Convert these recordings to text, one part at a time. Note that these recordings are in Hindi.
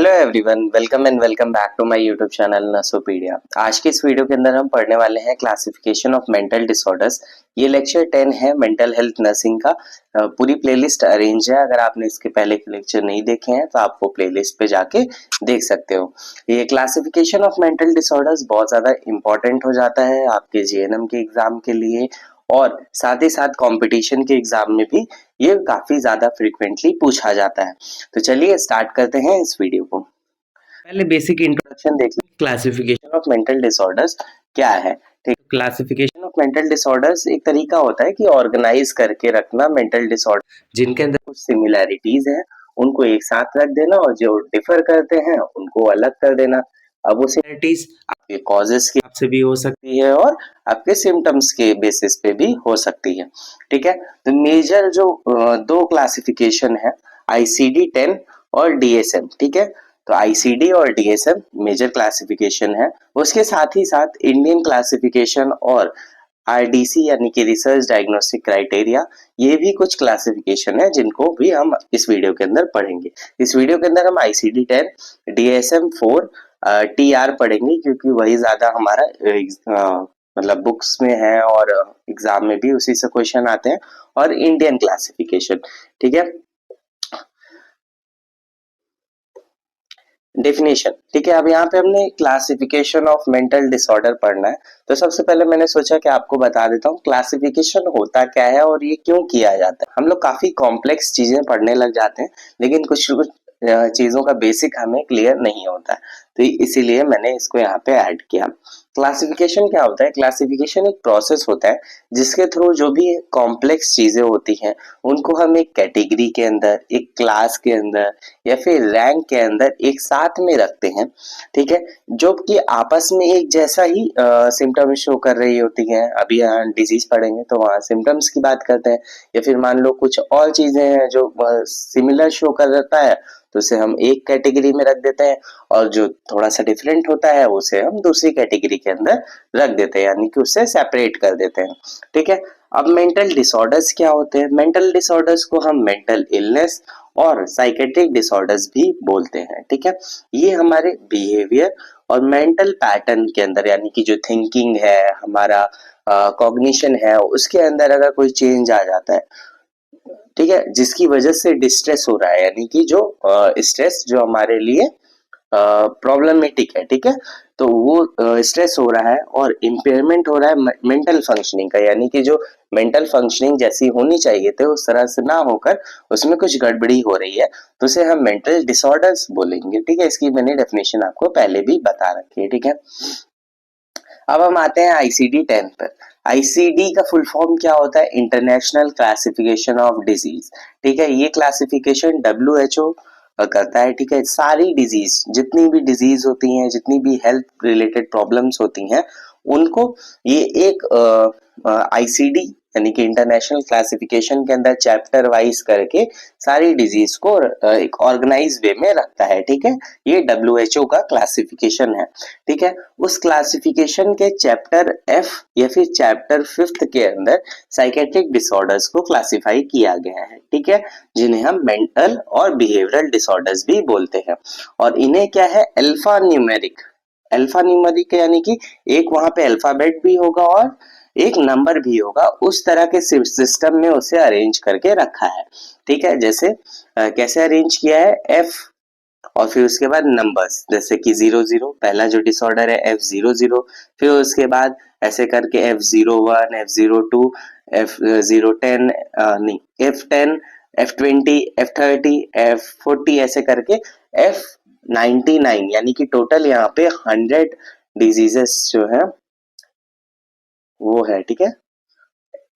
Hello everyone, welcome and welcome back to my YouTube channel नसोपीडिया। आज की इस वीडियो के अंदर हम पढ़ने वाले हैं क्लासिफिकेशन ऑफ मेंटल डिसऑर्डर्स। ये लेक्चर 10 है मेंटल हेल्थ नर्सिंग का। पूरी प्लेलिस्ट अरेंज है। अगर आपने इसके पहले के लेक्चर नहीं देखे हैं तो आप वो प्लेलिस्ट पे जाके देख सकते हो। ये क्लासिफिकेशन ऑफ मेंटल डिसऑर्डर्स बहुत ज्यादा इंपॉर्टेंट हो जाता है आपके जीएनएम के एग्जाम के लिए, और साथ ही साथ कंपटीशन के एग्जाम में भी ये काफी ज्यादा फ्रीक्वेंटली पूछा जाता है। तो चलिए स्टार्ट करते हैं इस वीडियो को। पहले बेसिक इंट्रोडक्शन देख लें, क्लासिफिकेशन ऑफ मेंटल डिसऑर्डर्स क्या है। ठीक, क्लासिफिकेशन ऑफ मेंटल डिसऑर्डर्स एक तरीका होता है कि ऑर्गेनाइज करके रखना मेंटल डिसऑर्डर जिनके अंदर कुछ सिमिलैरिटीज हैं उनको एक साथ रख देना, और जो डिफर करते हैं उनको अलग कर देना। अब वो सिमिलैरिटीज आपके कॉजेस के हिसाब से भी हो सकती है और आपके सिम्टम्स के बेसिस पे भी हो सकती है। ठीक है, तो मेजर जो दो क्लासिफिकेशन है, ICD-10 और DSM। ठीक है, तो ICD और DSM मेजर क्लासिफिकेशन है। उसके साथ ही साथ इंडियन क्लासिफिकेशन और RDC यानी कि रिसर्च डायग्नोस्टिक क्राइटेरिया, ये भी कुछ क्लासिफिकेशन है जिनको भी हम इस वीडियो के अंदर पढ़ेंगे। इस वीडियो के अंदर हम ICD-10, DSM-4, TR पढ़ेंगे क्योंकि वही ज्यादा हमारा मतलब बुक्स में है और एग्जाम में भी उसी से क्वेश्चन आते हैं, और इंडियन क्लासिफिकेशन। ठीक है, डेफिनेशन। ठीक है, अब यहाँ पे हमने क्लासिफिकेशन ऑफ मेंटल डिसऑर्डर पढ़ना है। तो सबसे पहले मैंने सोचा कि आपको बता देता हूँ क्लासिफिकेशन होता क्या है और ये क्यों किया जाता है। हम लोग काफी कॉम्प्लेक्स चीजें पढ़ने लग जाते हैं, लेकिन कुछ कुछ चीजों का बेसिक हमें क्लियर नहीं होता है, तो इसीलिए मैंने इसको यहाँ पे ऐड किया। क्लासिफिकेशन क्या होता है? क्लासिफिकेशन एक प्रोसेस होता है जिसके थ्रू जो भी कॉम्प्लेक्स चीजें होती हैं उनको हम एक कैटेगरी के अंदर, एक क्लास के अंदर या फिर रैंक के अंदर एक साथ में रखते हैं। ठीक है, जो कि आपस में एक जैसा ही सिम्टम शो कर रही होती हैं। अभी यहाँ डिजीज पढ़ेंगे तो वहाँ सिम्टम्स की बात करते हैं, या फिर मान लो कुछ और चीजें हैं जो सिमिलर शो कर देता है तो उसे हम एक कैटेगरी में रख देते हैं, और जो थोड़ा सा डिफरेंट होता है उसे हम दूसरी कैटेगरी के अंदर रख देते हैं, यानी कि उससे सेपरेट कर देते हैं। ठीक है, अब मेंटल डिसऑर्डर्स क्या होते हैं? मेंटल डिसऑर्डर्स को हम मेंटल इलनेस और साइकेट्रिक डिसऑर्डर्स भी बोलते हैं। ठीक है, ये हमारे बिहेवियर और मेंटल पैटर्न के अंदर, यानी कि जो थिंकिंग है, हमारा कॉग्निशन है, उसके अंदर अगर कोई चेंज आ जाता है, ठीक है, जिसकी वजह से डिस्ट्रेस हो रहा है, यानी कि जो स्ट्रेस जो हमारे लिए प्रॉब्लमेटिक है। ठीक है, तो वो स्ट्रेस हो रहा है और इम्पेयरमेंट हो रहा है मेंटल फंक्शनिंग का, यानी कि जो मेंटल फंक्शनिंग जैसी होनी चाहिए थे उस तरह से ना होकर उसमें कुछ गड़बड़ी हो रही है, तो उसे हम मेंटल डिसऑर्डर्स बोलेंगे। ठीक है, इसकी मैंने डेफिनेशन आपको पहले भी बता रखी है। ठीक है, अब हम आते हैं ICD-10 पर। ICD का फुल फॉर्म क्या होता है? International classification of disease. ठीक है, ये क्लासिफिकेशन WHO करता है। ठीक है, सारी डिजीज, जितनी भी डिजीज होती हैं, जितनी भी हेल्थ रिलेटेड प्रॉब्लम्स होती हैं, उनको ये एक ICD यानी कि इंटरनेशनल क्लासिफिकेशन के अंदर चैप्टर वाइज करके सारी डिजीज को एक ऑर्गेनाइज वे में रखता है। ठीक है, ये WHO का क्लासिफिकेशन है। ठीक है, उस क्लासिफिकेशन के चैप्टर F या फिर चैप्टर 5th के अंदर साइकेट्रिक डिसऑर्डर्स को क्लासिफाई किया गया है। ठीक है, जिन्हें हम मेंटल और बिहेवियरल डिसऑर्डर्स भी बोलते हैं, और इन्हें क्या है? अल्फा न्यूमेरिक यानी कि एक वहां पे अल्फाबेट भी होगा और एक नंबर भी होगा, उस तरह के सिस्टम में उसे अरेंज करके रखा है। ठीक है, जैसे कैसे अरेंज किया है? F और फिर उसके बाद नंबर्स, जैसे कि 00 पहला जो डिसऑर्डर है F00, फिर उसके बाद ऐसे करके F01, F02, F010, नहीं F10, F20, F30, F40, ऐसे करके F99, यानी कि टोटल यहाँ पे 100 डिजीजेस जो है वो है। ठीक है,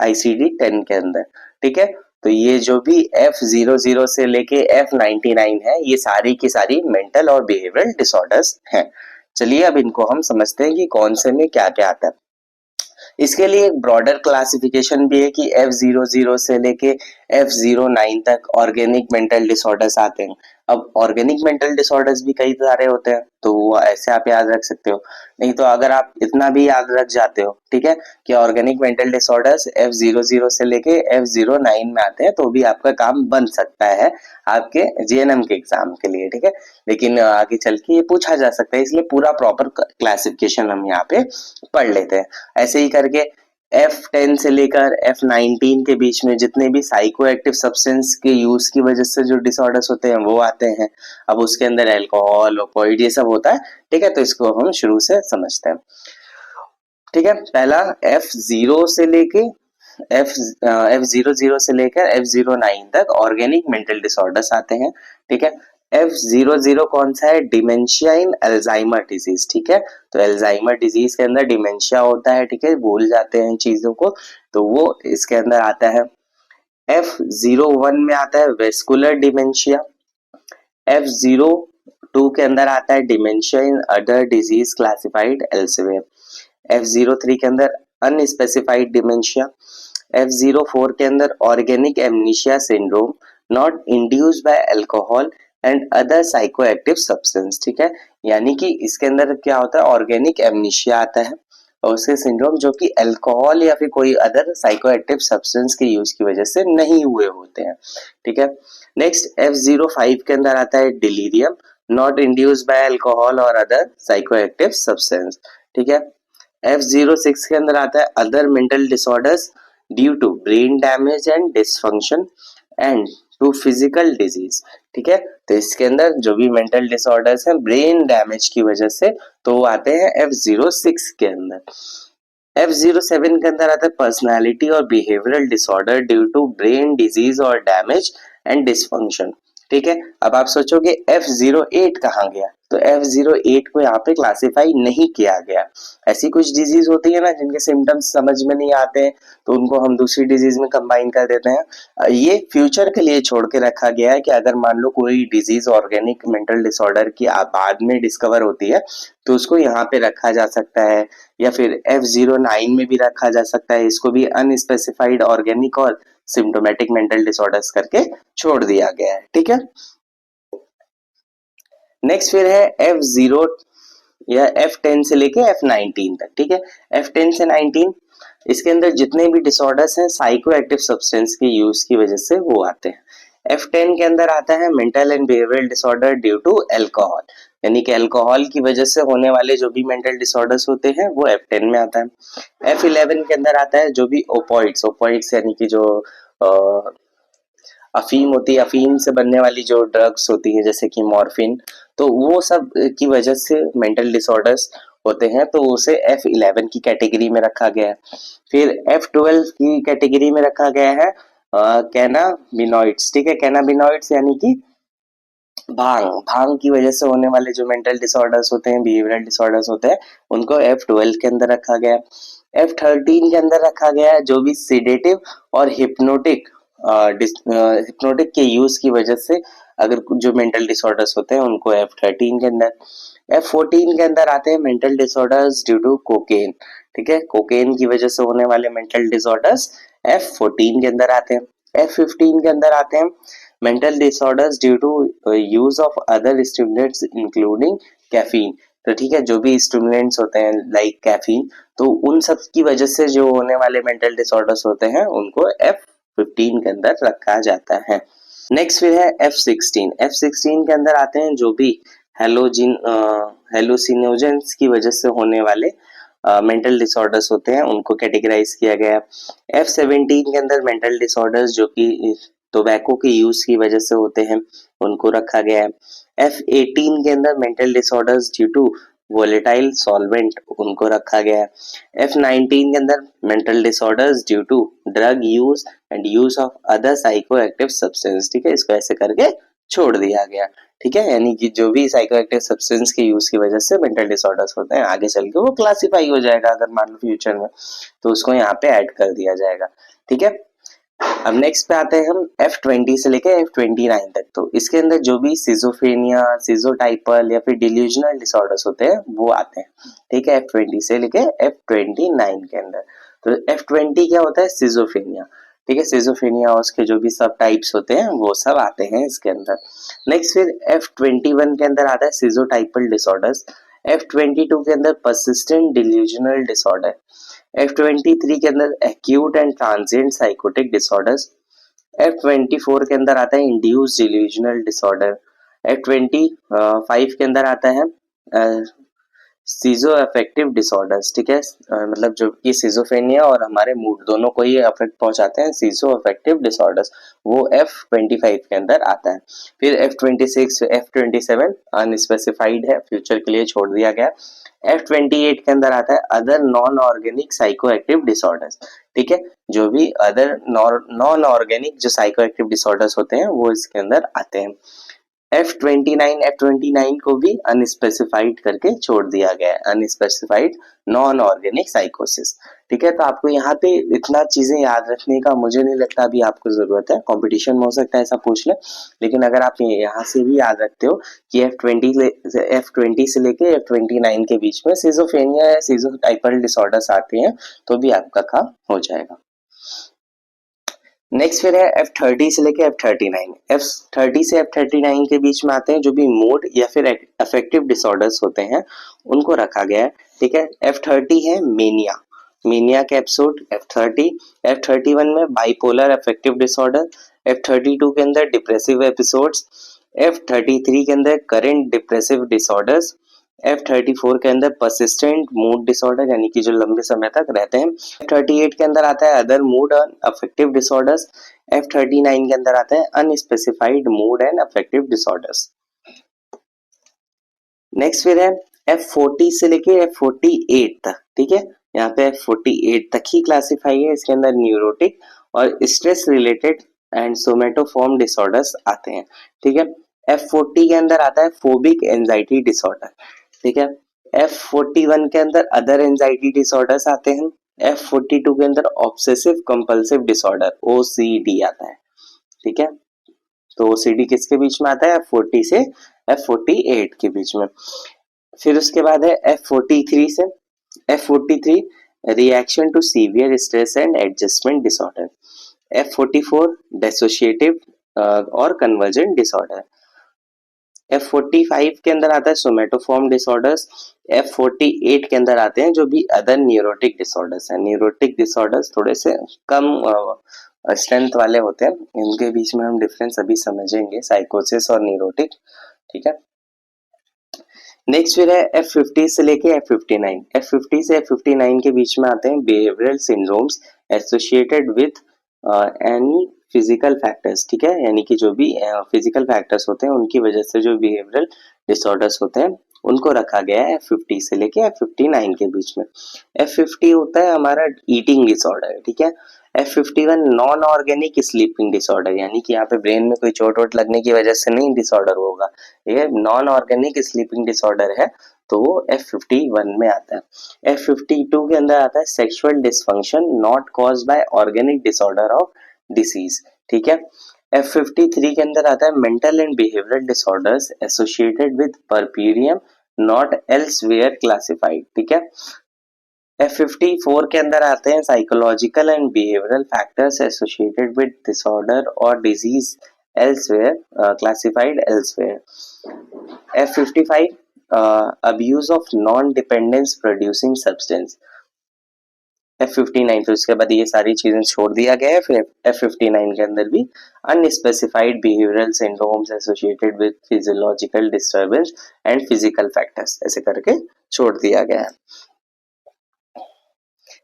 ICD-10 के अंदर। ठीक है, तो ये जो भी F00 से लेके F99 है, ये सारी की सारी मेंटल और बिहेवियरल डिसऑर्डर्स हैं। चलिए अब इनको हम समझते हैं कि कौन से में क्या क्या आता है। इसके लिए एक ब्रॉडर क्लासिफिकेशन भी है कि F00 से लेके F09 तक ऑर्गेनिक मेंटल डिसऑर्डर्स आते हैं। अब ऑर्गेनिक मेंटल डिसऑर्डर्स भी कई सारे होते हैं, तो वो ऐसे आप याद रख सकते हो। नहीं तो अगर आप इतना भी याद रख जाते हो, ठीक है, कि ऑर्गेनिक मेंटल डिसऑर्डर्स F00 से लेके F09 में आते हैं, तो भी आपका काम बन सकता है आपके जीएनएम के एग्जाम के लिए, ठीक है। लेकिन आगे चल के ये पूछा जा सकता है, इसलिए पूरा प्रॉपर क्लासिफिकेशन हम यहाँ पे पढ़ लेते हैं। ऐसे ही करके F10 से लेकर F19 के बीच में जितने भी साइको एक्टिव सब्सटेंस के यूज की वजह से जो डिसऑर्डर्स होते हैं वो आते हैं। अब उसके अंदर अल्कोहल, ओपियोइड ये सब होता है, ठीक है। तो इसको हम शुरू से समझते हैं, ठीक है। पहला F0 से लेके F00 से लेकर F09 तक ऑर्गेनिक मेंटल डिसऑर्डर्स आते हैं, ठीक है। F00 कौन सा है? डिमेंशिया इन अल्जाइमर डिजीज, ठीक है। तो अल्जाइमर डिजीज के अंदर डिमेंशिया होता है, ठीक है, भूल जाते हैं चीजों को, तो वो इसके अंदर आता है। F01 में आता है वेस्कुलर डिमेंशिया। F02 के अंदर आता है dementia in other disease classified elsewhere. F03 के अंदर अनस्पेसिफाइड डिमेंशिया। F04 के अंदर organic amnesia syndrome not induced by alcohol and other psychoactive substance, ठीक है। यानी कि इसके अंदर क्या होता है, ऑर्गेनिक एमनीशिया आता है और उसके सिंड्रोम जो कि अल्कोहल या फिर कोई अदर साइकोएक्टिव सब्सटेंस के यूज की वजह से नहीं हुए होते हैं, ठीक है। नेक्स्ट F05 के अंदर आता है delirium not induced by alcohol और अदर साइकोएक्टिव सब्सटेंस, ठीक है। F06 के अंदर आता है other mental disorders due to brain damage and dysfunction and to physical disease, ठीक है। तो इसके अंदर जो भी मेंटल डिसऑर्डर्स हैं ब्रेन डैमेज की वजह से, तो वो आते हैं F06 के अंदर। F07 के अंदर आता है पर्सनालिटी और behavioural disorder due to brain disease और डैमेज एंड डिसफंक्शन, ठीक है। अब आप सोचोगे F08 कहाँ गया, तो F08 को यहाँ पे क्लासिफाई नहीं किया गया। ऐसी कुछ डिजीज होती है ना जिनके सिम्टम्स समझ में नहीं आते हैं, तो उनको हम दूसरी डिजीज में कंबाइन कर देते हैं। ये फ्यूचर के लिए छोड़ के रखा गया है कि अगर मान लो कोई डिजीज ऑर्गेनिक मेंटल डिसऑर्डर की बाद में डिस्कवर होती है, तो उसको यहाँ पे रखा जा सकता है, या फिर F09 में भी रखा जा सकता है। इसको भी अनस्पेसिफाइड ऑर्गेनिक और सिम्टोमेटिक मेंटल डिसऑर्डर्स करके छोड़ दिया गया है, ठीक है। नेक्स्ट फिर है F0 या F10 से लेके F19 तक, ठीक है। F10 से 19 इसके अंदर जितने भी डिसऑर्डर्स हैं साइको एक्टिव सब्सटेंस के यूज की वजह से वो आते हैं। F10 के अंदर आता है mental and behavioural disorder due to alcohol, यानी कि अल्कोहल की वजह से होने वाले जो भी मेंटल डिसऑर्डर्स होते हैं वो F10 में आता है। F11 के अंदर आता है जो भी ओपियोइड्स यानी कि जो अफीम होती है, अफीम से बनने वाली जो ड्रग्स होती है जैसे कि मॉर्फिन, तो वो सब की वजह से मेंटल डिसऑर्डर्स होते हैं, तो उसे F11 की कैटेगरी में रखा गया है। फिर F12 की कैटेगरी में रखा गया है कैनाबिनॉइड्स, ठीक है। कैनाबिनॉइड्स यानी कि भांग की वजह से होने वाले जो मेंटल डिसऑर्डर्स होते हैं, बिहेवियरल डिसऑर्डर्स होते हैं, उनको F12 के अंदर रखा गया है। F13 के अंदर रखा गया है जो भी सिडेटिव और हिप्नोटिक के यूज की वजह से अगर जो मेंटल डिसऑर्डर्स होते हैं उनको F13 के अंदर। F14 के अंदर आते हैं mental disorders due to cocaine, ठीक है। कोकेन की वजह से होने वाले मेंटल डिसऑर्डर्स F14 के अंदर आते हैं। F15 के अंदर आते हैं mental disorders due to use of other stimulants including caffeine, तो ठीक है, जो भी स्टिमुलेंट्स होते हैं लाइक कैफीन, तो उन सब की वजह से जो होने वाले मेंटल डिसऑर्डर्स होते हैं उनको F15 के अंदर रखा जाता है। नेक्स्ट फिर है F16 के अंदर आते हैं जो भी हेलोसिनोजेंस की वजह से होने वाले मेंटल डिसऑर्डर्स होते हैं उनको कैटेगराइज किया गया है। F17 के अंदर मेंटल डिसऑर्डर्स जो कि टोबैको के यूज की वजह से होते हैं उनको रखा गया है। F18 के अंदर mental disorders due to volatile solvent उनको रखा गया है। F19 के अंदर mental disorders due to drug use and use of other psychoactive substance, ठीक है, इसको ऐसे करके छोड़ दिया गया, ठीक है। यानी कि जो भी साइकोएक्टिव सब्सटेंस के यूज की वजह से मेंटल डिसऑर्डर्स होते हैं आगे चल के वो क्लासिफाई हो जाएगा अगर मान लो फ्यूचर में, तो उसको यहाँ पे ऐड कर दिया जाएगा, ठीक है। अब नेक्स्ट पे आते हैं हम F20 से लेके F29 तक। तो इसके अंदर जो भी सिजोफ्रेनिया, सिजोटाइपल या फिर डिल्यूजनल डिसऑर्डर्स होते हैं वो आते हैं, ठीक है, F20 से लेके F29 के अंदर। तो F20 क्या होता है? सिजोफ्रेनिया, ठीक है, सिजोफ्रेनिया और उसके जो भी सब टाइप्स होते हैं वो सब आते हैं इसके अंदर। नेक्स्ट फिर F21 के अंदर आता है सिजोटाइपल डिसऑर्डर्स। F22 के अंदर परसिस्टेंट डिल्यूजनल डिसऑर्डर। F23 के अंदर acute and transient psychotic disorders. F24 के अंदर आता है इंड्यूस्ड डिल्यूजनल डिसऑर्डर। F25 के अंदर आता है सीजो अफेक्टिव डिसऑर्डर्स। ठीक है, मतलब जो कि सिजोफ्रेनिया और हमारे मूड दोनों को ही अफेक्ट पहुंचाते हैं, सीजो अफेक्टिव डिसऑर्डर्स, वो F25 के अंदर आता है। फिर F26 F27 अनस्पेसिफाइड है, फ्यूचर के लिए छोड़ दिया गया। F28 के अंदर आता है other non organic psycho active disorders. ठीक है, जो भी अदर नॉन ऑर्गेनिक जो साइको एक्टिव डिसऑर्डर्स होते हैं वो इसके अंदर आते हैं। F29 को भी अनस्पेसिफाइड करके छोड़ दिया गया है, अनस्पेसिफाइड नॉन ऑर्गेनिक साइकोसिस। ठीक है, तो आपको यहाँ पे इतना चीजें याद रखने का मुझे नहीं लगता अभी आपको जरूरत है, कंपटीशन में हो सकता है ऐसा पूछ ले, लेकिन अगर आप यहाँ से भी याद रखते हो कि F20 से लेके F29 के बीच में सिजोफ्रेनिया या सिजोटाइपल डिसऑर्डर्स आते हैं तो भी आपका काम हो जाएगा। नेक्स्ट फिर है F30 से लेके F39। F30 से F39 के बीच में आते हैं जो भी मूड या फिर अफेक्टिव डिसऑर्डर्स होते हैं उनको रखा गया है। ठीक है, F30 है मेनिया, मेनिया के एपिसोड F30। F31 में बाइपोलर अफेक्टिव डिसऑर्डर। F32 के अंदर डिप्रेसिव एपिसोड्स। F33 के अंदर करेंट डिप्रेसिव डिसऑर्डर्स। F34 के अंदर परसिस्टेंट मूड डिसऑर्डर यानी कि जो लंबे समय तक रहते हैं। F38 के अंदर आता है other mood and affective disorders. F39 के अंदर आता है unspecified mood and affective disorders. Next फिर है F40 से लेके F48 तक। ठीक है, यहाँ पे F48 तक ही क्लासिफाई है, इसके अंदर न्यूरोटिक और stress related and somatoform disorders आते हैं। ठीक है, F40 के अंदर आता है फोबिक एंजाइटी डिसऑर्डर। ठीक है, F41 के अंदर अदर एंजाइटी डिसऑर्डर्स आते हैं। F42 के अंदर ऑब्सेसिव कंपल्सिव डिसऑर्डर OCD आता है। ठीक है, तो OCD किसके बीच में आता है? F40 से F48 के बीच में। फिर उसके बाद है F43 से F43 reaction to severe stress and adjustment disorder. F44 dissociative और कन्वर्जेंट डिसऑर्डर। F45 के अंदर आता है सोमेटोफॉर्म डिसऑर्डर्स। F48 के अंदर आते हैं जो भी अदर न्यूरोटिक डिसऑर्डर्स हैं। न्यूरोटिक डिसऑर्डर्स थोड़े से कम स्ट्रेंथ वाले होते हैं, इनके बीच में हम डिफरेंस अभी समझेंगे, साइकोसिस और न्यूरोटिक। ठीक है, नेक्स्ट फिर है F50 से लेके F59। F50 से F59 के बीच में आते हैं behavioural syndromes associated with any physical factors. ठीक है, यानी कि जो भी फिजिकल फैक्टर्स होते हैं उनकी वजह से जो बिहेवियरल डिसऑर्डर्स होते हैं उनको रखा गया है F50 से लेके F59 के बीच में। F50 होता है हमारा ईटिंग डिसऑर्डर। ठीक है, F51 non organic sleeping disorder, यानी कि यहाँ पे ब्रेन में कोई चोट वोट लगने की वजह से नहीं डिसऑर्डर होगा, ये नॉन ऑर्गेनिक स्लीपिंग डिसऑर्डर है, तो वो F51 में आता है। F52 के अंदर आता है sexual dysfunction not caused by organic disorder of disease. ठीक है, F53 के अंदर आता है mental and behavioural disorders associated with puerperium not elsewhere classified. ठीक है, F54 के अंदर आते हैं psychological and behavioural factors associated with disorder और disease elsewhere classified elsewhere. F55 abuse of non dependence producing substance. F59 फिर उसके बाद ये सारी चीजें छोड़ दिया गया है। फिर F59 के अंदर भी unspecified behavioural syndromes associated with physiological disturbance and physical factors ऐसे करके छोड़ दिया गया है।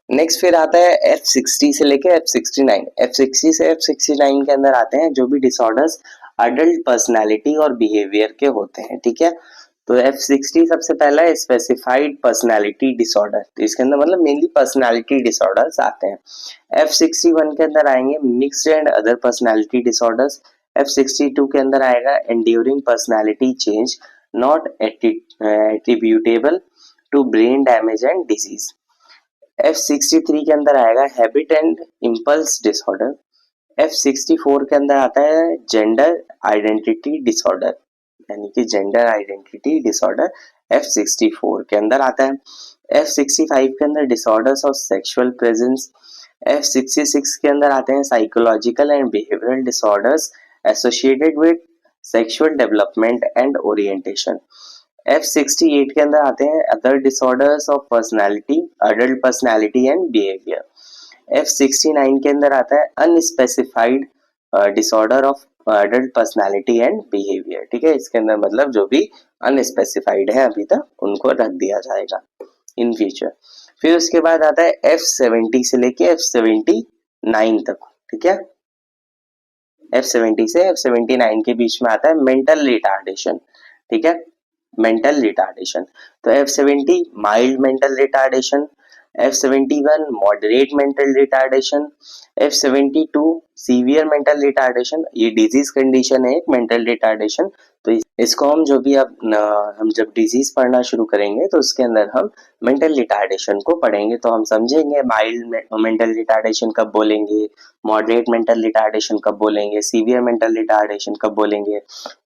नेक्स्ट फिर आता है F60 से लेके F69। F60 से F69 के अंदर आते हैं जो भी डिसऑर्डर्स अडल्ट पर्सनालिटी और बिहेवियर के होते हैं। ठीक है, तो F60 सबसे पहला है स्पेसिफाइड पर्सनालिटी डिसऑर्डर, तो इसके अंदर मतलब मेनली पर्सनालिटी डिसऑर्डर्स आते हैं। F61 के अंदर आएंगे mixed and other personality disorders. F62 के अंदर आएगा enduring personality change not attributable to brain damage and disease. F63 के अंदर आएगा habit and impulse disorder. F64 के अंदर आता है जेंडर आइडेंटिटी डिसऑर्डर, यानी कि जेंडर आइडेंटिटी डिसऑर्डर F64 के अंदर आता है। F65 के अंदर disorders of sexual presence. F66 के अंदर आते हैं psychological and behavioural disorders associated with sexual development and orientation. F68 के अंदर आते हैं other disorders of personality, adult personality and behaviour. F69 के अंदर आता है unspecified disorder of adult personality and behaviour. ठीक है, इसके अंदर मतलब जो भी अनस्पेसिफाइड है अभी तक उनको रख दिया जाएगा इन फ्यूचर। फिर उसके बाद आता है F70 से लेके F79 तक। ठीक है, F70 से F79 के बीच में आता है मेंटल रिटार्डेशन। ठीक है, मेंटल रिटार्डेशन। तो F70 mild mental retardation, F71 moderate mental retardation, F72 severe mental retardation. ये डिजीज कंडीशन है एक मेंटल रिटार्डेशन। तो इसको हम जो भी अब हम जब डिजीज पढ़ना शुरू करेंगे तो उसके अंदर हम मेंटल रिटार्डेशन को पढ़ेंगे तो हम समझेंगे माइल्ड मेंटल रिटार्डेशन कब बोलेंगे, मॉडरेट मेंटल रिटार्डेशन कब बोलेंगे, सीवियर मेंटल रिटार्डेशन कब बोलेंगे,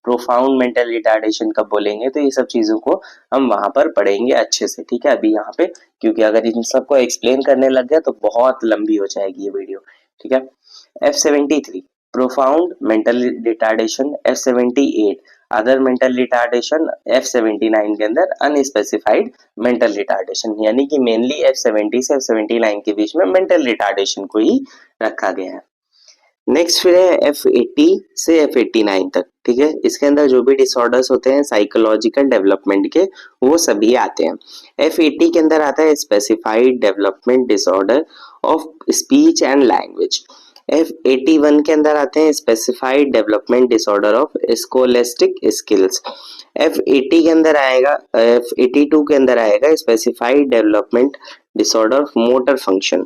प्रोफाउंड मेंटल रिटार्डेशन कब बोलेंगे। तो ये सब चीजों को हम वहां पर पढ़ेंगे अच्छे से। ठीक है, अभी यहाँ पे क्योंकि अगर इन सबको एक्सप्लेन करने लग गया तो बहुत लंबी हो जाएगी ये वीडियो। ठीक है, F73 profound mental retardation, F78 other mental retardation, F79 के अंदर अनस्पेसिफाइड मेंटल रिटार्डेशन। यानी कि मेनली F70 से F79 के बीच में मेंटल रिटार्डेशन को ही रखा गया है। नेक्स्ट फिर है F80 से F89 तक। ठीक है, इसके अंदर जो भी डिसऑर्डर्स होते हैं साइकोलॉजिकल डेवलपमेंट के वो सभी आते हैं। F80 के अंदर आता है specified development disorder of speech and language. F81 के अंदर आते हैं specified development disorder of scholastic skills. F80 के अंदर आएगा, F82 के अंदर आएगा specified development disorder of motor function.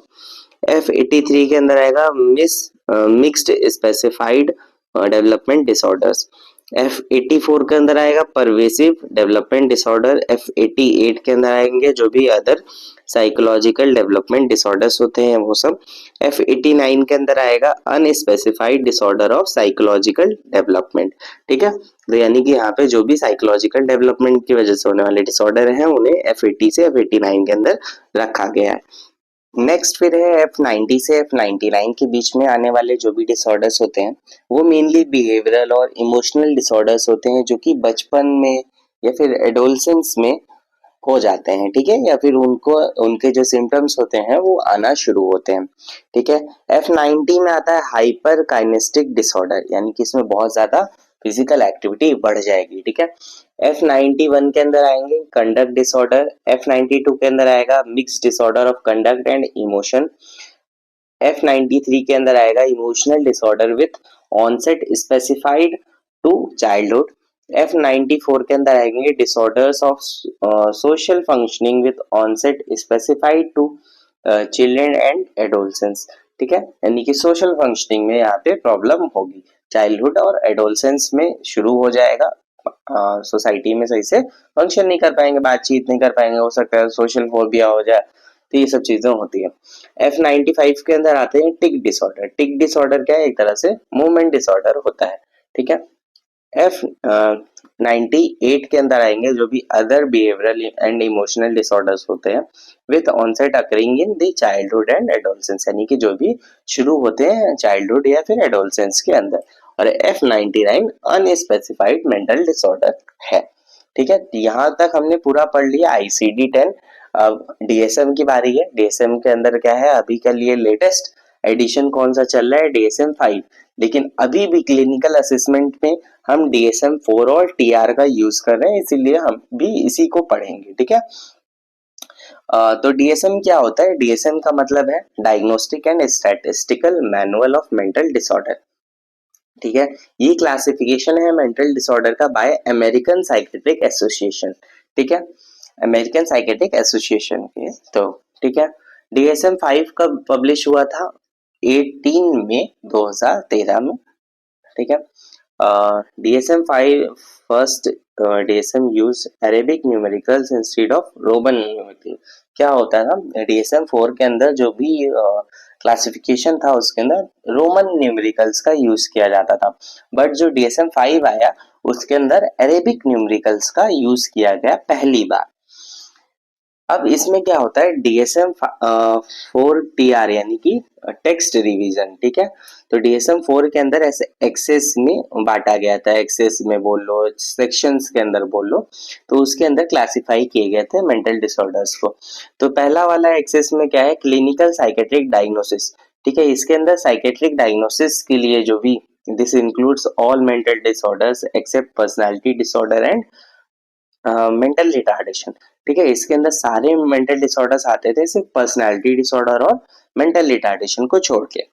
F83 के अंदर आएगा mixed specified development disorders. F84 के अंदर आएगा परवेसिव डेवलपमेंट डिसऑर्डर। F88 के अंदर आएंगे जो भी अदर साइकोलॉजिकल डेवलपमेंट डिसऑर्डर्स होते हैं वो सब। F89 के अंदर आएगा unspecified disorder of psychological development. ठीक है, तो यानी कि यहाँ पे जो भी साइकोलॉजिकल डेवलपमेंट की वजह से होने वाले डिसऑर्डर हैं उन्हें F80 से F89 के अंदर रखा गया है। नेक्स्ट फिर है F90 से F99 के बीच में आने वाले जो भी डिसऑर्डर्स होते हैं वो मेनली बिहेवियरल और इमोशनल डिसऑर्डर्स होते हैं जो कि बचपन में या फिर एडोलसेंस में हो जाते हैं। ठीक है, या फिर उनको उनके जो सिम्टम्स होते हैं वो आना शुरू होते हैं। ठीक है, F90 में आता है हाइपर काइनेस्टिक डिसऑर्डर, यानी कि इसमें बहुत ज्यादा फिजिकल एक्टिविटी बढ़ जाएगी। ठीक है, F91 के अंदर आएंगे कंडक्ट डिसऑर्डर। F92 के अंदर आएगा mix disorder of conduct and emotion. F93 के अंदर आएगा emotional disorder with onset specified to childhood. F94 के अंदर आएंगे disorders of social functioning with onset specified to children and adolescence. ठीक है, यानी कि सोशल फंक्शनिंग में यहाँ पे प्रॉब्लम होगी, चाइल्डहुड और एडोलसेंस में शुरू हो जाएगा। सोसाइटी में सही से फंक्शन नहीं कर पाएंगे, बातचीत नहीं कर पाएंगे, हो सकता है सोशल फोबिया हो जाए। तो ये सब चीजें होती है। F95 के अंदर आते हैं टिक डिसऑर्डर। टिक डिसऑर्डर क्या है, एक तरह से मूवमेंट डिसऑर्डर होता है। ठीक है, F98 के अंदर आएंगे जो भी other behavioural and emotional disorders होते हैं with onset occurring in the childhood and adolescence, यानी कि जो भी शुरू होते हैं चाइल्डहुड या फिर एडोलसेंस के अंदर। और F99 अनस्पेसिफाइड मेंटल डिसऑर्डर है। ठीक है, यहाँ तक हमने पूरा पढ़ लिया ICD-10। अब DSM की बारी है। DSM के अंदर क्या है, अभी के लिए लेटेस्ट एडिशन कौन सा चल रहा है, DSM-5। लेकिन अभी भी क्लिनिकल असेसमेंट में हम DSM-4 और TR का यूज कर रहे हैं, इसीलिए हम भी इसी को पढ़ेंगे। ठीक है, तो DSM क्या होता है, DSM का मतलब है diagnostic and statistical manual of mental disorder. ठीक है, ये क्लासिफिकेशन है मेंटल डिसऑर्डर का बाय अमेरिकन साइकेट्रिक एसोसिएशन। ठीक है, अमेरिकन साइकेट्रिक एसोसिएशन के। तो ठीक है, DSM-5 कब पब्लिश हुआ था, 18 मई 2013 में। ठीक है, DSM-5 first DSM use Arabic numericals instead of Roman numerical. क्या होता है ना, DSM-4 के अंदर जो भी क्लासिफिकेशन था उसके अंदर रोमन न्यूमेरिकल्स का यूज किया जाता था, बट जो DSM-5 आया उसके अंदर अरेबिक न्यूमेरिकल्स का यूज किया गया पहली बार। अब इसमें क्या होता है, DSM 4 TR यानी कि टेक्स्ट रिवीजन, ठीक है। तो DSM 4 के अंदर ऐसे एक्सेस में बांटा गया था, एक्सेस में बोल लो, सेक्शंस के अंदर बोल लो, तो उसके अंदर क्लासिफाई किए गए थे मेंटल डिसऑर्डर्स को। तो पहला वाला एक्सेस में क्या है, क्लिनिकल साइकेट्रिक डायग्नोसिस, ठीक है। इसके अंदर साइकेट्रिक डायग्नोसिस के लिए जो भी, this includes all mental disorders except personality disorder and mental retardation, ठीक है। इसके अंदर सारे मेंटल डिसऑर्डर्स आते थे सिर्फ पर्सनालिटी डिसऑर्डर और मेंटल रिटार्डेशन को छोड़ के।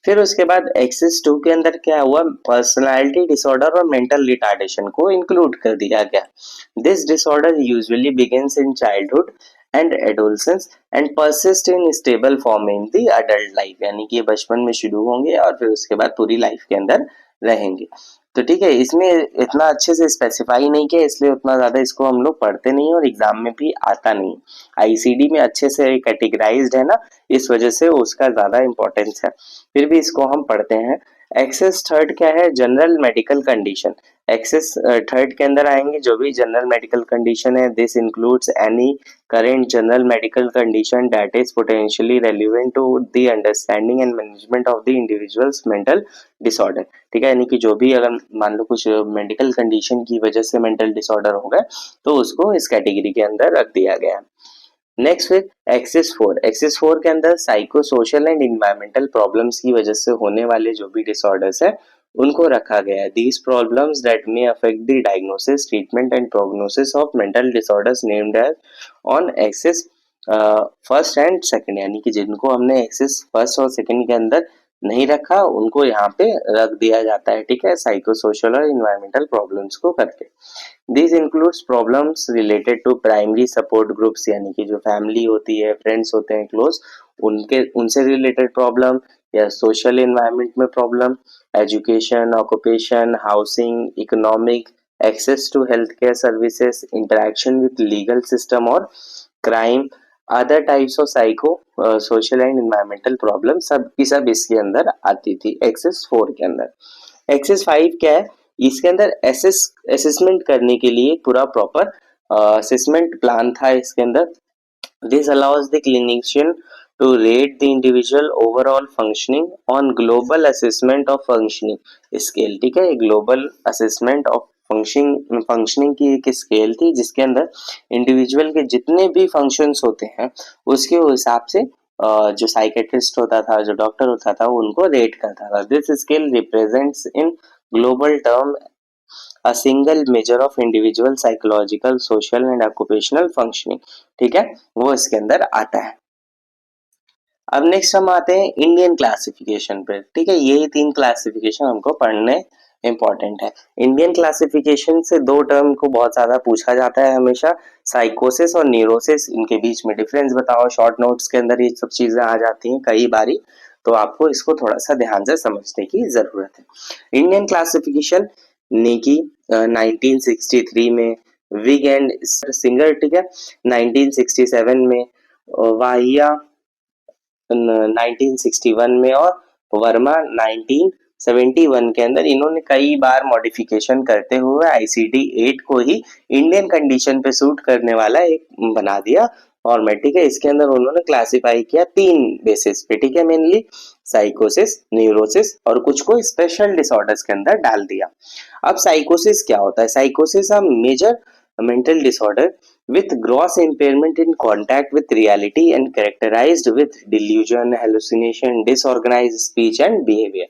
फिर उसके बाद एक्सिस 2 के अंदर क्या हुआ, पर्सनालिटी डिसऑर्डर और मेंटल रिटार्डेशन को इंक्लूड कर दिया गया। This disorder usually begins in childhood and adolescence and persist in stable form in the adult life, यानी कि बचपन में शुरू होंगे और फिर उसके बाद पूरी लाइफ के अंदर रहेंगे। तो ठीक है, इसमें इतना अच्छे से स्पेसिफाई नहीं किया, इसलिए उतना ज्यादा इसको हम लोग पढ़ते नहीं और एग्जाम में भी आता नहीं। आईसीडी में अच्छे से कैटेगराइज्ड है ना, इस वजह से उसका ज्यादा इंपॉर्टेंस है, फिर भी इसको हम पढ़ते हैं। एक्सेस थर्ड क्या है, general medical condition. Axis third के अंदर आएंगे जो भी जनरल मेडिकल कंडीशन है, this includes any current general medical condition that is potentially relevant to the understanding and management of the individual's mental disorder, ठीक है। यानी कि जो भी अगर मान लो कुछ मेडिकल कंडीशन की वजह से मेंटल डिसऑर्डर हो गए तो उसको इस कैटेगरी के अंदर रख दिया गया है। नेक्स्ट फिर एक्सिस 4 के अंदर psycho social and environmental problems की वजह से होने वाले जो भी डिसऑर्डर्स है उनको रखा गया है। These problems that may affect the diagnosis, treatment and prognosis of mental disorders named as on axis first and second, यानी कि जिनको हमने एक्सिस फर्स्ट और सेकंड के अंदर नहीं रखा उनको यहाँ पे रख दिया जाता है, ठीक है, साइको सोशल और इन्वायरमेंटल प्रॉब्लम्स को करके। This includes problems related to primary support groups, यानी कि जो फैमिली होती है, फ्रेंड्स होते हैं क्लोज, उनके उनसे रिलेटेड प्रॉब्लम, या सोशल इन्वायरमेंट में problem, education, occupation, housing, economic, access to health care services, interaction with legal system और crime, other types of psycho social and environmental problem, सब की सब इसके अंदर आती थी एक्सेस 4 के अंदर। एक्सेस 5 क्या है, इसके अंदर असेसमेंट करने के लिए पूरा प्रॉपर असेसमेंट प्लान था इसके अंदर। This allows the clinician to rate the individual overall functioning on global assessment of functioning scale, ठीक है। ग्लोबल असेसमेंट ऑफ फंक्शनिंग की एक स्केल थी जिसके अंदर इंडिविजुअल के जितने भी फंक्शंस होते हैं उसके हिसाब से जो साइकेट्रिस्ट होता था, जो डॉक्टर होता था, उनको रेट करता था। This scale represents in global term a single measure of individual psychological, social and occupational functioning, ठीक है, वो इसके अंदर आता है। अब नेक्स्ट हम आते हैं इंडियन क्लासिफिकेशन पे, ठीक है। यही 3 क्लासिफिकेशन हमको पढ़ने इंपॉर्टेंट है। इंडियन क्लासिफिकेशन से 2 टर्म को बहुत ज्यादा पूछा जाता है हमेशा, साइकोसिस और न्यूरोसिस, इनके बीच में डिफरेंस बताओ। शॉर्ट नोट्स के अंदर ये सब चीजें आ जाती हैं कई बारी, तो आपको इसको थोड़ा सा ध्यान से समझने की जरूरत है। इंडियन क्लासिफिकेशन ने की 1963 में, विग एंड सिंगर, ठीक है, 1967 में, वाहिया 1961 में और वर्मा 1971 के अंदर। इन्होंने कई बार मॉडिफिकेशन करते हुए आईसीडी 8 को ही इंडियन कंडीशन पे सूट करने वाला एक बना दिया फॉर्मेट, ठीक है। इसके अंदर उन्होंने क्लासिफाई किया 3 बेसिस पे, ठीक है, मेनली साइकोसिस, न्यूरोसिस और कुछ को स्पेशल डिसऑर्डर्स के अंदर डाल दिया। अब साइकोसिस क्या होता है, साइकोसिस a major mental disorder with gross impairment in contact with reality and characterized with delusion, hallucination, disorganized speech and behavior,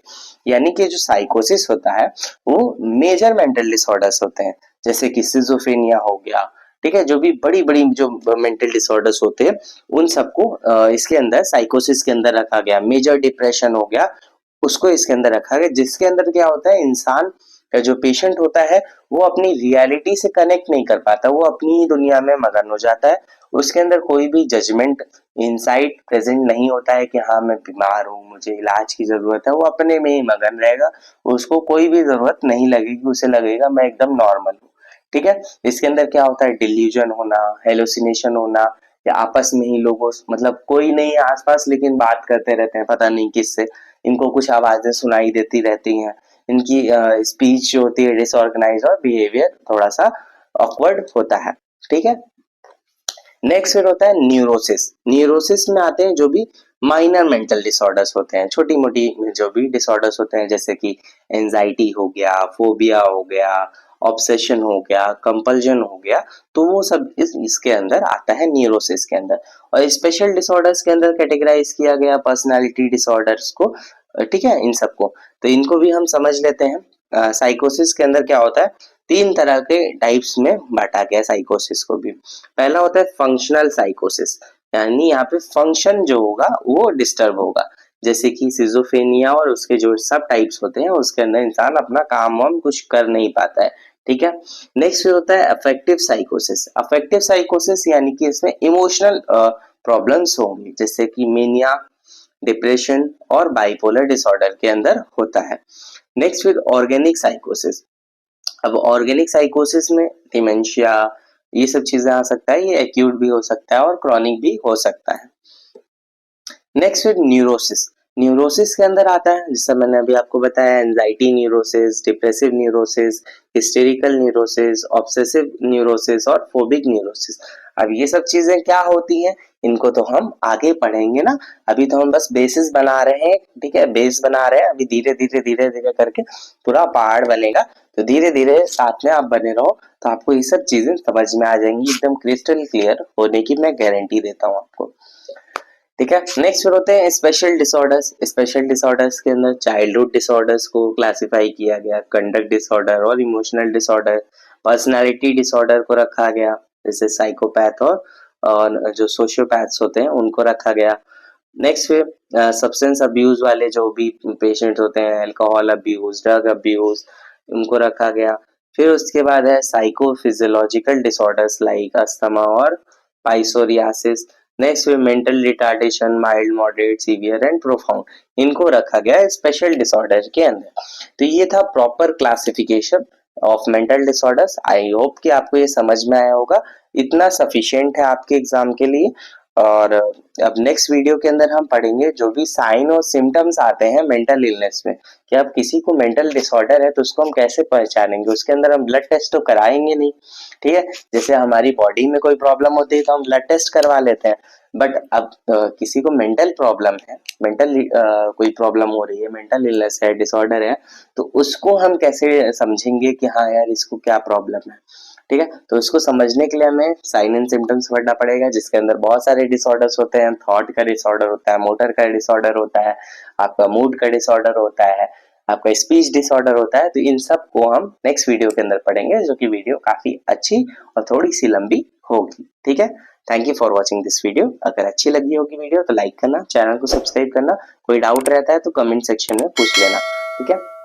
यानी कि जो साइकोसिस होता है वो मेजर मेंटल डिसऑर्डर्स होते हैं, जैसे कि सिजोफ्रेनिया हो गया, ठीक है। जो भी बड़ी बड़ी जो मेंटल डिसऑर्डर्स होते हैं उन सबको इसके अंदर साइकोसिस के अंदर रखा गया। मेजर डिप्रेशन हो गया, उसको इसके अंदर रखा गया, जिसके अंदर क्या होता है, इंसान का जो पेशेंट होता है वो अपनी रियलिटी से कनेक्ट नहीं कर पाता, वो अपनी ही दुनिया में मगन हो जाता है। उसके अंदर कोई भी जजमेंट इनसाइट प्रेजेंट नहीं होता है कि हाँ मैं बीमार हूँ, मुझे इलाज की जरूरत है, वो अपने में ही मगन रहेगा, उसको कोई भी जरूरत नहीं लगेगी, उसे लगेगा मैं एकदम नॉर्मल हूँ, ठीक है। इसके अंदर क्या होता है, डिल्यूजन होना, हेलोसिनेशन होना, या आपस में ही लोगों मतलब कोई नहीं है आसपास लेकिन बात करते रहते हैं पता नहीं किससे, इनको कुछ आवाजें सुनाई देती रहती हैं, इनकी स्पीच जो होती है डिसऑर्गेनाइज और बिहेवियर थोड़ा सा ऑकवर्ड होता है, ठीक है। नेक्स्ट फिर होता है न्यूरोसिस। न्यूरोसिस में आते हैं जो भी माइनर मेंटल डिसऑर्डर्स होते हैं, छोटी मोटी जो भी डिसऑर्डर्स होते हैं, जैसे कि एंजाइटी हो गया, फोबिया हो गया, ऑब्सेशन हो गया, कंपल्जन हो गया, तो वो सब इसके अंदर आता है न्यूरोसिस के अंदर। और स्पेशल डिसऑर्डर्स के अंदर कैटेगराइज किया गया पर्सनालिटी डिसऑर्डर्स को, ठीक है, इन सबको। तो इनको भी हम समझ लेते हैं। साइकोसिस के अंदर क्या होता है, 3 तरह के टाइप्स में बांटा गया साइकोसिस को भी। पहला होता है फंक्शनल साइकोसिस, यानी यहाँ पे फंक्शन जो होगा वो डिस्टर्ब होगा, जैसे कि सिजोफ्रेनिया और उसके जो सब टाइप्स होते हैं उसके अंदर इंसान अपना काम वाम कुछ कर नहीं पाता है, ठीक है। नेक्स्ट होता है अफेक्टिव साइकोसिस। अफेक्टिव साइकोसिस यानी कि इसमें इमोशनल प्रॉब्लम्स होंगी, जैसे कि मेनिया, डिप्रेशन और बाइपोलर डिसऑर्डर के अंदर होता है। नेक्स्ट फिर ऑर्गेनिक साइकोसिस। अब ऑर्गेनिक साइकोसिस में डिमेंशिया, ये सब चीजें आ सकता है, ये एक्यूट भी हो सकता है और क्रॉनिक भी हो सकता है। नेक्स्ट फिर न्यूरोसिस। न्यूरोसिस के अंदर आता है, जैसे मैंने अभी आपको बताया, anxiety neurosis, depressive neurosis, hysterical neurosis, obsessive neurosis और फोबिक न्यूरोसिस। अब ये सब चीजें क्या होती हैं, इनको तो हम आगे पढ़ेंगे ना, अभी तो हम बस बेसिस बना रहे हैं, ठीक है, बेस बना रहे हैं। अभी धीरे धीरे करके पूरा पहाड़ बनेगा, तो धीरे धीरे साथ में आप बने रहो, तो आपको ये सब चीजें समझ में आ जाएंगी, एकदम क्रिस्टल क्लियर होने की मैं गारंटी देता हूँ आपको, ठीक है। नेक्स्ट फिर होते हैं स्पेशल डिसऑर्डर्स। स्पेशल डिसऑर्डर्स के अंदर चाइल्डहुड डिसऑर्डर्स को क्लासिफाई किया गया, कंडक्ट डिसऑर्डर और इमोशनल डिसऑर्डर, पर्सनालिटी डिसऑर्डर को रखा गया, जैसे साइकोपैथ और जो सोशियोपैथ्स होते हैं उनको रखा गया। नेक्स्ट फिर सब्सटेंस अब्यूज वाले जो भी पेशेंट होते हैं, अल्कोहल अब्यूज, ड्रग अब्यूज, उनको रखा गया। फिर उसके बाद है साइकोफिजियोलॉजिकल डिसऑर्डर्स लाइक अस्थमा और पाइसोरियासिस। नेक्स्ट फिर mental retardation, mild, moderate, severe and profound, इनको रखा गया स्पेशल डिसऑर्डर के अंदर। तो ये था proper classification of mental disorders. I hope कि आपको ये समझ में आया होगा, इतना सफिशिएंट है आपके एग्जाम के लिए। और अब नेक्स्ट वीडियो के अंदर हम पढ़ेंगे जो भी साइन और सिम्टम्स आते हैं मेंटल इलनेस में, कि अब किसी को मेंटल डिसऑर्डर है तो उसको हम कैसे पहचानेंगे। उसके अंदर हम ब्लड टेस्ट तो कराएंगे नहीं, ठीक है, जैसे हमारी बॉडी में कोई प्रॉब्लम होती है तो हम ब्लड टेस्ट करवा लेते हैं, बट अब किसी को मेंटल प्रॉब्लम है, मेंटल कोई प्रॉब्लम हो रही है, मेंटल इलनेस है, डिसऑर्डर है, तो उसको हम कैसे समझेंगे कि हाँ यार इसको क्या प्रॉब्लम है, ठीक है। तो इसको समझने के लिए हमें साइन एंड सिम्टम्स पढ़ना पड़ेगा, जिसके अंदर बहुत सारे डिसऑर्डर्स होते हैं। थॉट का डिसऑर्डर होता है, मोटर का डिसऑर्डर होता है, आपका मूड का डिसऑर्डर होता है, आपका स्पीच डिसऑर्डर होता है। तो इन सब को हम नेक्स्ट वीडियो के अंदर पढ़ेंगे, जो कि वीडियो काफी अच्छी और थोड़ी सी लंबी होगी, ठीक है। Thank you for watching this video. अगर अच्छी लगी होगी वीडियो तो लाइक करना, चैनल को सब्सक्राइब करना, कोई डाउट रहता है तो कमेंट सेक्शन में पूछ लेना, ठीक है।